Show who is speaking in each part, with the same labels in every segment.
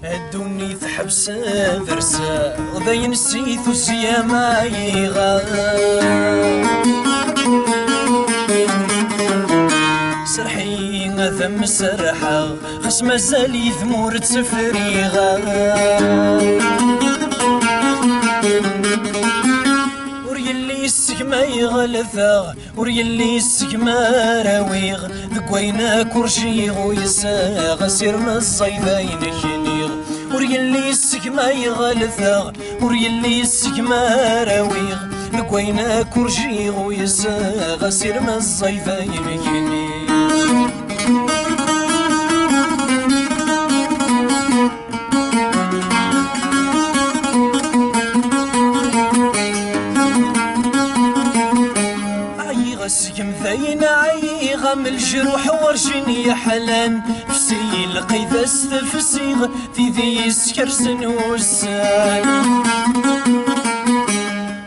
Speaker 1: الدنيا تحبس ذرسا وذي نسيت الزيامة يغا سرحي ذم سرحة خص مازال يثمور تفريغا وريلي السكما يغلثا وريلي السكما راويغ ذكوينا كرشيغ ويساغ سيرنا الصيدين كنيغ وريلي السكما يغلثا وريلي السكما راويغ ذكوينا كرشيغ ويساغ سيرنا الصيدين كنيغ سكم ذين عيغة من الجروح ورجني يحلان فسي لقيت استفسيغ في ذي سكرسن وسان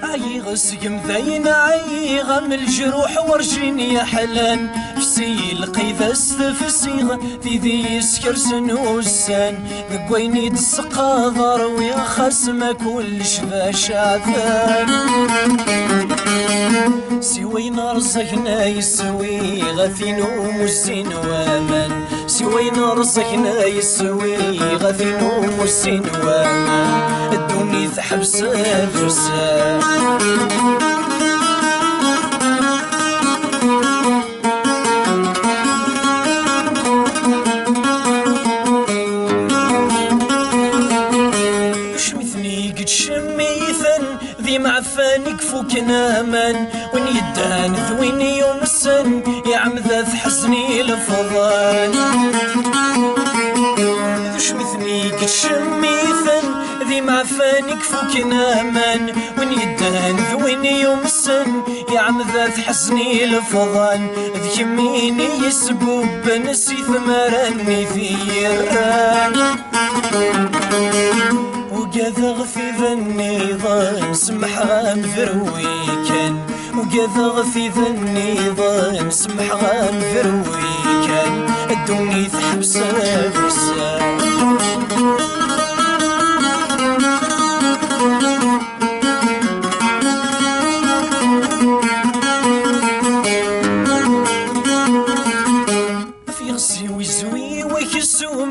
Speaker 1: عيغة سكم ذين عيغة من الجروح ورجني يحلان فسي لقيت استفسيغ في ذي سكرسن وسان ذكويني تسقى ضروي خصم كل شذا شاثان سوينا رزقنا يسوي غثينو مسين وامان سوينا رزقنا يسوي غثينو مسين وامان الدنيا تحبس فرسان ذي معفانك فوك نامان وين يدان ذويني يوم السن يا عم ذا تحزني لفضان ذو شمثني قد شميثن ذي معفانك فوك نامان وين يدان ذويني يوم السن يا عم ذا تحزني لفضان ذي يميني يسبوب نسي ثمراني ثيران وقاذغ في ذا النظام سمح غام فروي كان وقاذغ في ذا النظام سمح غام فروي كان الدنيا تحبس فرسان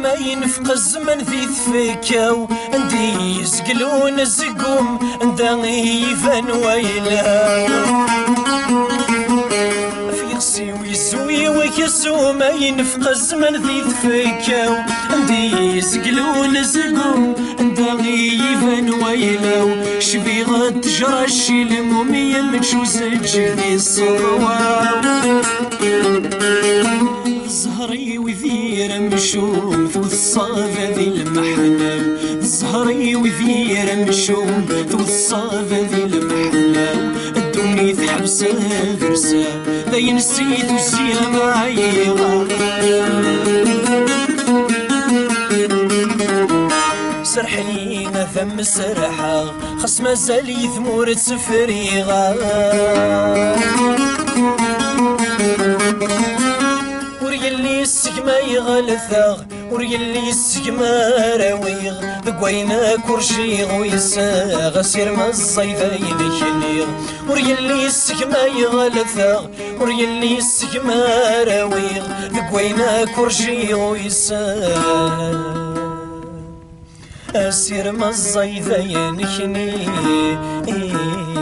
Speaker 1: ما ينفق الزمن ذي ثفيكاو عندي يسقلون الزقوم عندي يفان ويلاو في غسي ويزوي ويكسو ما ينفق الزمن ذي ثفيكاو عندي يسقلون الزقوم عندي يفان ويلاو شبي غد تجرى الشيلم ومية متشوز الجدي الصواو زهري وذير مشوم ثوث الصافة ذي المحنم زهري وذير مشوم ثوث الصافة ذي المحنم الدنيا تحبس فرسا ذي نسيت وزيما عيغا سرحينا ثم سرحا خص مازال يثمور تفريغا وريلي السقما يغلثاغ وريلي السقما راويغ ذكوينا كرشيغ ويساغ سير ما الصيدين كنيغ وريلي السقما يغلثاغ وريلي السقما راويغ ذكوينا كرشيغ ويساغ سير ما الصيدين كنيغ